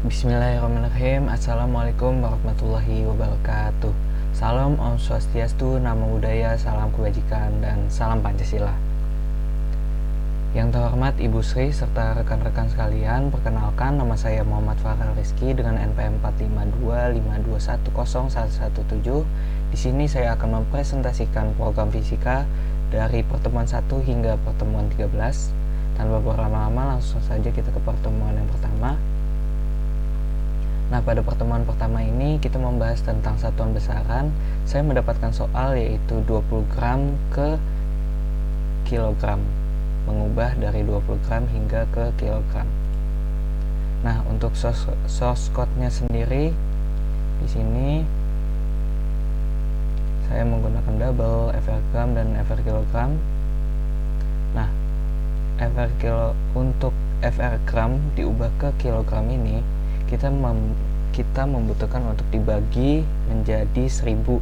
Bismillahirrahmanirrahim. Assalamualaikum warahmatullahi wabarakatuh. Salam Om Swastiastu, Namo Buddhaya, salam kebajikan, dan salam Pancasila. Yang terhormat Ibu Sri serta rekan-rekan sekalian, perkenalkan nama saya Muhammad Farel Rizky dengan NPM 45252101117. Di sini saya akan mempresentasikan program fisika dari pertemuan 1 hingga pertemuan 13. Tanpa berlama-lama, langsung saja kita ke pertemuan yang pertama. Nah, pada pertemuan pertama ini kita membahas tentang satuan besaran. Saya mendapatkan soal yaitu 20 gram ke kilogram, mengubah dari 20 gram hingga ke kilogram. Nah, untuk source code-nya sendiri di sini saya menggunakan double FR gram dan FR kilogram. Nah, untuk FR gram diubah ke kilogram ini kita membutuhkan untuk dibagi menjadi 1000.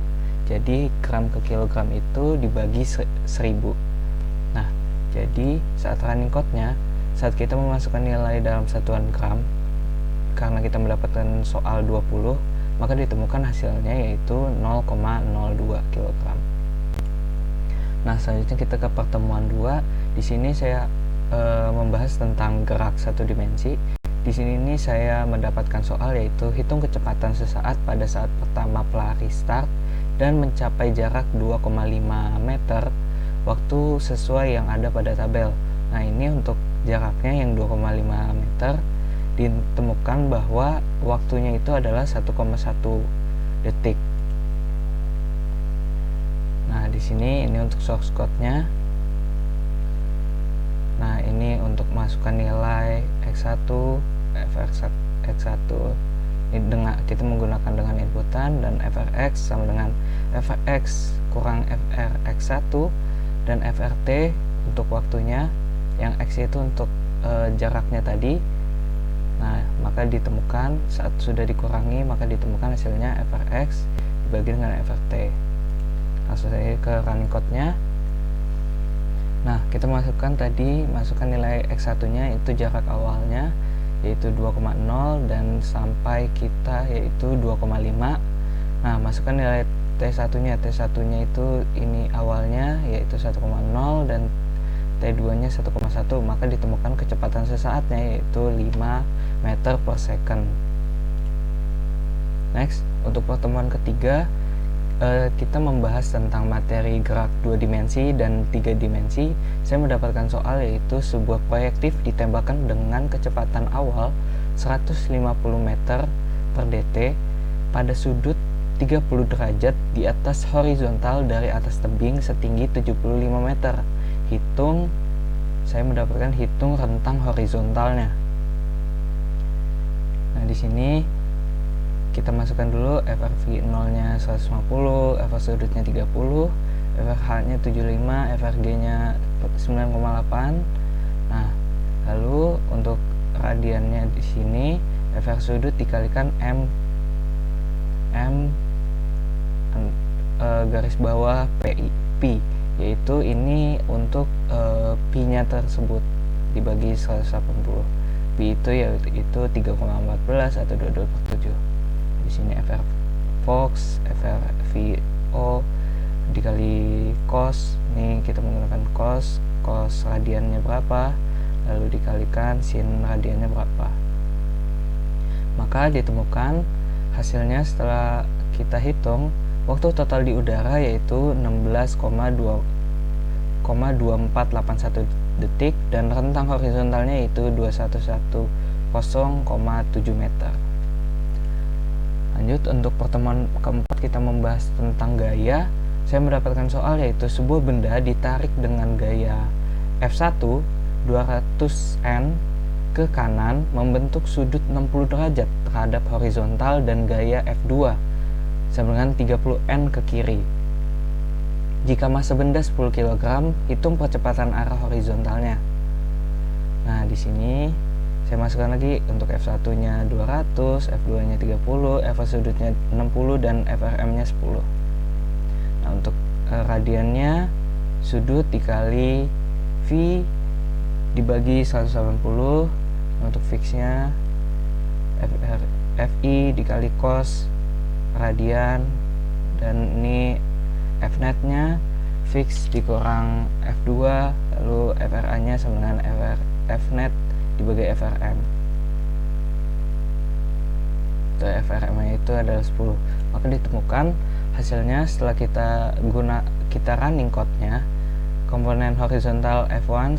Jadi gram ke kilogram itu dibagi 1000. Nah, jadi saat running code-nya, saat kita memasukkan nilai dalam satuan gram, karena kita mendapatkan soal 20, maka ditemukan hasilnya yaitu 0,02 kilogram. Nah, selanjutnya kita ke pertemuan 2. Di sini saya membahas tentang gerak satu dimensi. Di sini saya mendapatkan soal yaitu hitung kecepatan sesaat pada saat pertama pelari start dan mencapai jarak 2,5 meter waktu sesuai yang ada pada tabel. Nah, ini untuk jaraknya yang 2,5 meter ditemukan bahwa waktunya itu adalah 1,1 detik. Nah, di sini ini untuk source code-nya. Nah, ini untuk masukkan nilai X1, X1 ini kita menggunakan dengan inputan, dan FRX sama dengan FRX kurang FRX1 dan FRT untuk waktunya, yang X itu untuk jaraknya tadi. Nah, maka ditemukan saat sudah dikurangi maka ditemukan hasilnya FRX dibagi dengan FRT. Langsung saja ke running code-nya. Nah, kita masukkan nilai X1-nya itu jarak awalnya yaitu 2,0 dan sampai kita yaitu 2,5. Nah, masukkan nilai T1-nya. T1-nya itu ini awalnya yaitu 1,0 dan T2-nya 1,1, maka ditemukan kecepatan sesaatnya yaitu 5 meter per second. Next, untuk pertemuan ketiga kita membahas tentang materi gerak 2 dimensi dan 3 dimensi. Saya mendapatkan soal yaitu sebuah proyektif ditembakkan dengan kecepatan awal 150 meter per dt pada sudut 30 derajat di atas horizontal dari atas tebing setinggi 75 meter. Saya mendapatkan hitung rentang horizontalnya. Nah, di sini kita masukkan dulu FRV 0-nya 150, FR sudutnya 30, FRH-nya 75, FRG-nya 9,8. Nah, lalu untuk radiannya di sini FR sudut dikalikan M garis bawah P, yaitu ini untuk P-nya tersebut dibagi 180. P itu yaitu 3,14 atau 22/7. Di sini FR Fox, FR VO dikali cos. Nih kita menggunakan cos radiannya berapa, lalu dikalikan sin radiannya berapa. Maka ditemukan hasilnya setelah kita hitung waktu total di udara yaitu 16,2481 detik dan rentang horizontalnya yaitu 2110,7 meter. Lanjut, untuk pertemuan keempat kita membahas tentang gaya. Saya mendapatkan soal yaitu sebuah benda ditarik dengan gaya F1 200N ke kanan membentuk sudut 60 derajat terhadap horizontal dan gaya F2 sama dengan 30N ke kiri. Jika massa benda 10 kg, hitung percepatan arah horizontalnya. Nah, di sini saya masukkan lagi untuk F1-nya 200, F2-nya 30, FR sudutnya 60 dan FRM-nya 10. Nah, untuk radiannya sudut dikali V dibagi 180. Untuk fixnya FI dikali cos radian, dan ini Fnet nya fix dikurang F2, lalu FRA nya sama dengan Fnet dibagi FRM. FRM itu adalah 10. Maka ditemukan hasilnya setelah kita running code-nya, komponen horizontal F1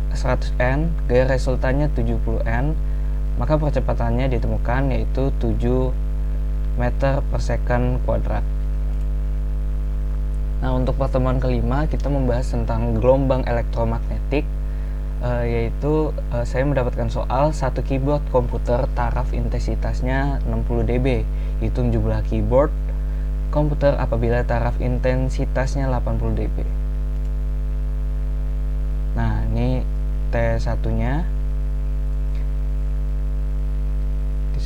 100N, gaya resultannya 70N, maka percepatannya ditemukan yaitu 7 meter per second kuadrat. Nah, untuk pertemuan kelima kita membahas tentang gelombang elektromagnetik, yaitu saya mendapatkan soal satu keyboard komputer taraf intensitasnya 60 dB. Hitung jumlah keyboard komputer apabila taraf intensitasnya 80 dB. Nah, ini T1 nya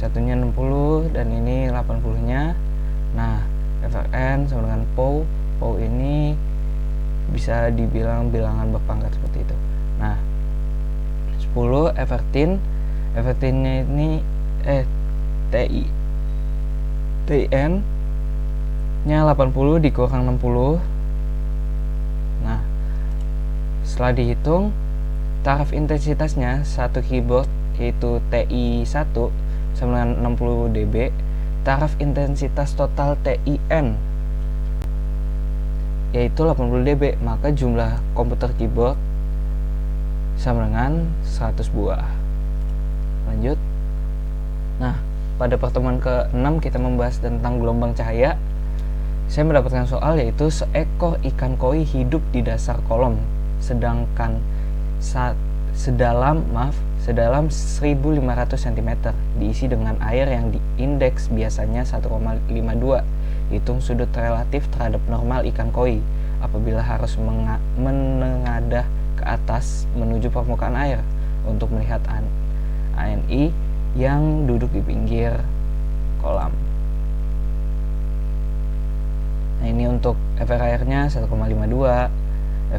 60 dan ini 80 nya. Nah, FRN sama dengan POW ini bisa dibilang bilangan berpangkat seperti itu. Nah, 10 Evertin nya ini TIN nya 80 dikurang 60. Nah, setelah dihitung taraf intensitasnya satu keyboard yaitu TI1 sama dengan 60 dB, taraf intensitas total TIN yaitu 80 dB, maka jumlah komputer keyboard sama dengan 100 buah. Lanjut. Nah, pada pertemuan ke-6 kita membahas tentang gelombang cahaya. Saya mendapatkan soal yaitu seekor ikan koi hidup di dasar kolam sedangkan sedalam 1500 cm diisi dengan air yang diindeks biasanya 1,52. Hitung sudut relatif terhadap normal ikan koi apabila harus menengadah ke atas menuju permukaan air untuk melihat ANI yang duduk di pinggir kolam. Nah, ini untuk FR airnya 1,52,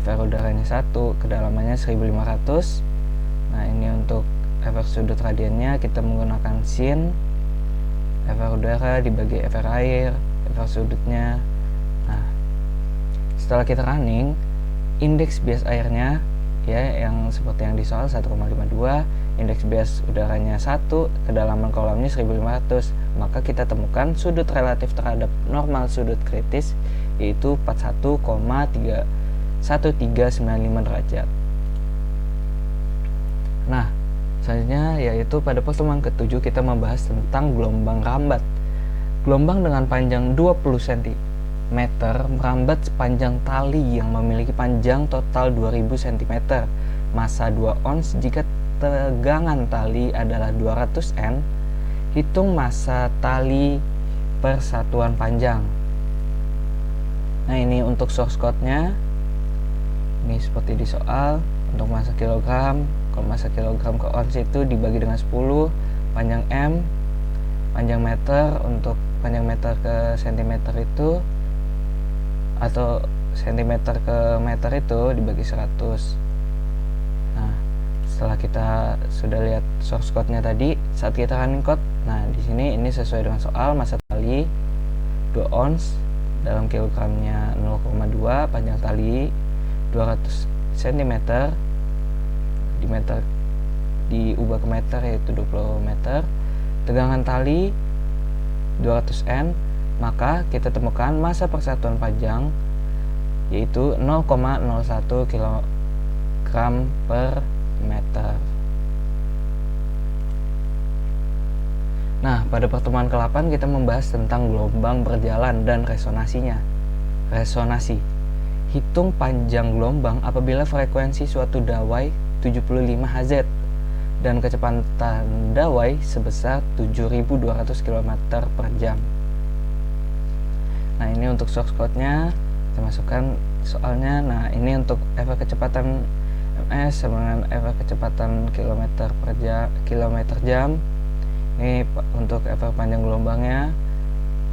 FR udaranya 1, kedalamannya 1500. Nah, ini untuk FR sudut radiannya kita menggunakan sin FR udara dibagi FR air, FR sudutnya. Nah, setelah kita running, indeks bias airnya ya yang seperti yang di soal 1,52, indeks bias udaranya 1, kedalaman kolamnya 1500, maka kita temukan sudut relatif terhadap normal sudut kritis yaitu 41,1395 derajat. Nah, selanjutnya yaitu pada pertemuan ke-7 kita membahas tentang gelombang rambat. Gelombang dengan panjang 20 cm merambat sepanjang tali yang memiliki panjang total 2000 cm, massa 2 ons jika tegangan tali adalah 200 N. Hitung massa tali per satuan panjang. Nah, ini untuk source code-nya. Ini seperti di soal. Untuk massa kilogram, kalau massa kilogram ke ons itu dibagi dengan 10, panjang M, panjang meter. Untuk panjang meter ke cm itu atau cm ke meter itu dibagi 100. Nah, setelah kita sudah lihat source code-nya tadi, saat kita running code, nah di sini ini sesuai dengan soal, massa tali 2 ons, dalam kilogramnya 0,2, panjang tali 200 cm, di meter diubah ke meter yaitu 20 meter, tegangan tali 200 N, maka kita temukan massa persatuan panjang yaitu 0,01 kg per meter. Nah, pada pertemuan ke-8 kita membahas tentang gelombang berjalan dan resonasinya. Resonasi. Hitung panjang gelombang apabila frekuensi suatu dawai 75 Hz dan kecepatan dawai sebesar 7200 km per jam. Nah, ini untuk source code-nya kita masukkan soalnya. Nah, ini untuk efek kecepatan ms sama dengan efek kecepatan kilometer jam. Ini untuk efek panjang gelombangnya,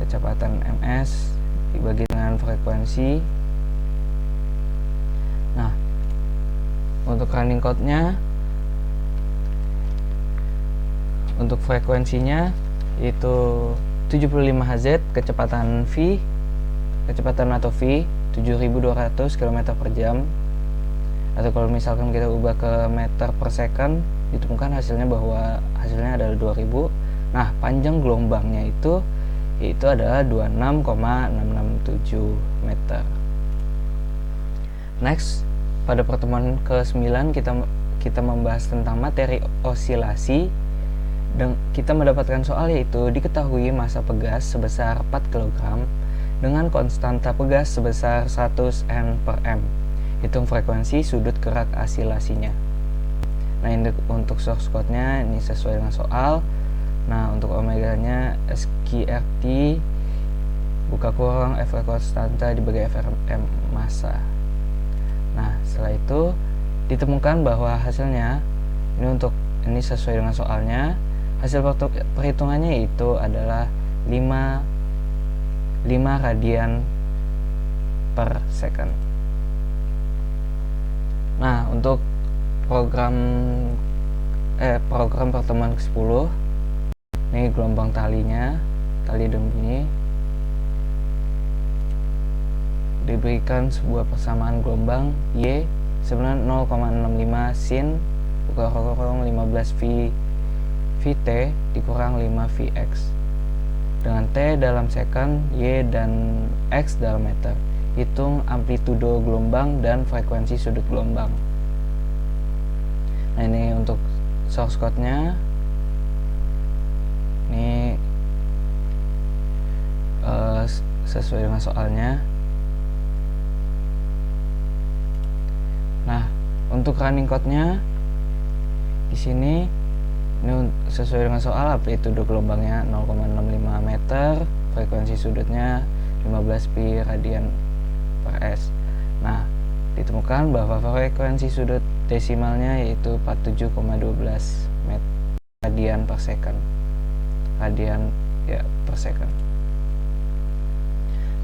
kecepatan ms dibagi dengan frekuensi. Nah, untuk running code-nya Untuk frekuensinya itu 75 Hz, kecepatan atau V 7200 km per jam, atau kalau misalkan kita ubah ke meter per second, ditemukan hasilnya adalah 2000. Nah, panjang gelombangnya itu adalah 26,667 meter. Next, pada pertemuan ke-9 kita membahas tentang materi osilasi, dan kita mendapatkan soal yaitu diketahui massa pegas sebesar 4 kg dengan konstanta pegas sebesar 100 N per M. Hitung frekuensi sudut gerak asilasinya. Nah, ini untuk source code-nya ini sesuai dengan soal. Nah, untuk omeganya SQRT buka kurang F konstanta dibagi FRM massa. Nah, setelah itu ditemukan bahwa hasilnya ini sesuai dengan soalnya. Hasil perhitungannya itu adalah 5 radian per second. Nah, untuk program pertemuan ke-10, ini gelombang tali dan bunyi, diberikan sebuah persamaan gelombang Y sebenarnya 0,65 sin kurang 15 Vt dikurang 5 Vx dengan T dalam second, Y dan X dalam meter. Hitung amplitudo gelombang dan frekuensi sudut gelombang. Nah, ini untuk source code-nya. Ini sesuai dengan soalnya. Nah, untuk running code-nya di sini ini sesuai dengan soal, amplitudo gelombangnya 0,65 meter, frekuensi sudutnya 15 pi radian per S. Nah, ditemukan bahwa frekuensi sudut desimalnya yaitu 47,12 radian per second. Per second.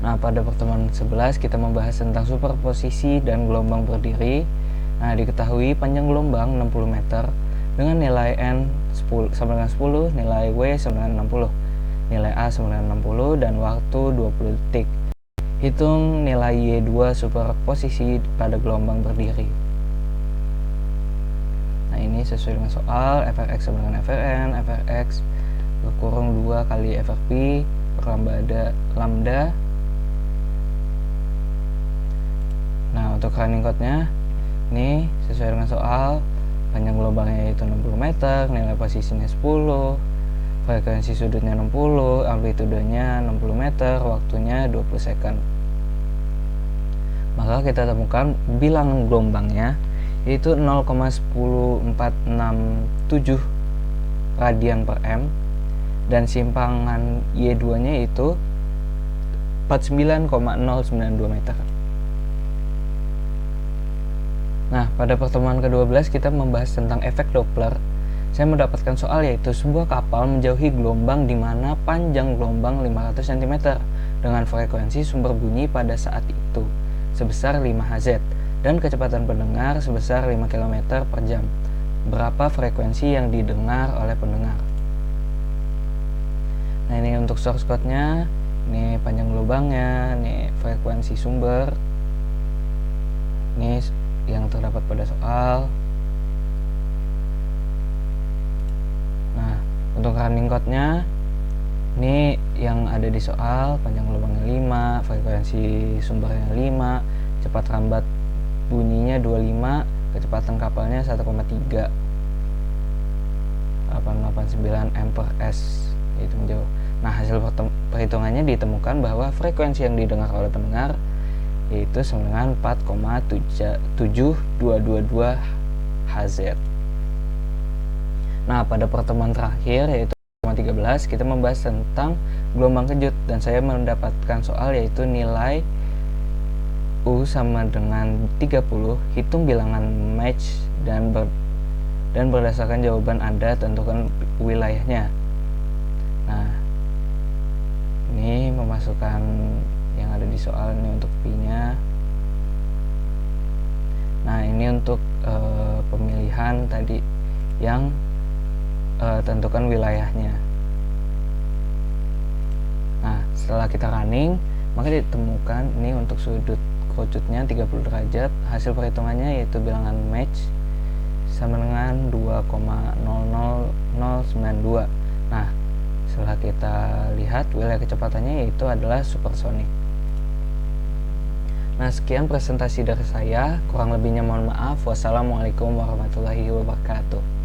Nah, pada pertemuan 11 kita membahas tentang superposisi dan gelombang berdiri. Nah, diketahui panjang gelombang 60 meter dengan nilai N sama dengan 10, nilai W sama dengan 60, nilai A sama dengan 60, dan waktu 20 detik. Hitung nilai Y2 superposisi pada gelombang berdiri. Nah, ini sesuai dengan soal. FRX sama dengan FRN, FRX berkurang 2 kali FRP per lambda. Nah, untuk running code-nya ini sesuai dengan soal. Panjang gelombangnya yaitu 60 meter, nilai posisinya 10, frekuensi sudutnya 60, amplitudenya 60 meter, waktunya 20 second. Maka kita temukan bilangan gelombangnya yaitu 0,10467 radian per M, dan simpangan Y2 nya itu 49,092 meter. Nah, pada pertemuan ke-12 kita membahas tentang efek Doppler. Saya mendapatkan soal yaitu sebuah kapal menjauhi gelombang di mana panjang gelombang 500 cm dengan frekuensi sumber bunyi pada saat itu sebesar 5 Hz dan kecepatan pendengar sebesar 5 km per jam. Berapa frekuensi yang didengar oleh pendengar? Nah, ini untuk source code-nya, ini panjang gelombangnya, ini frekuensi sumber, ini yang terdapat pada soal. Nah, untuk running code-nya ini yang ada di soal, panjang gelombangnya 5, frekuensi sumbernya 5, cepat rambat bunyinya 25, kecepatan kapalnya 1,3 889 M per S, itu menjauh. Nah, hasil perhitungannya ditemukan bahwa frekuensi yang didengar oleh pendengar yaitu sama dengan 4,7222 Hz. Nah, pada pertemuan terakhir yaitu pertemuan 13 kita membahas tentang gelombang kejut, dan saya mendapatkan soal yaitu nilai U sama dengan 30, hitung bilangan match dan berdasarkan jawaban Anda tentukan wilayahnya. Nah, ini memasukkan yang ada di soal ini untuk P-nya. Nah, ini untuk pemilihan tadi yang tentukan wilayahnya. Nah, setelah kita running, maka ditemukan ini untuk sudut kerucutnya 30 derajat. Hasil perhitungannya yaitu bilangan match sama dengan 2,00092. Nah, setelah kita lihat wilayah kecepatannya yaitu adalah supersonik. Nah, sekian presentasi dari saya. Kurang lebihnya mohon maaf. Wassalamualaikum warahmatullahi wabarakatuh.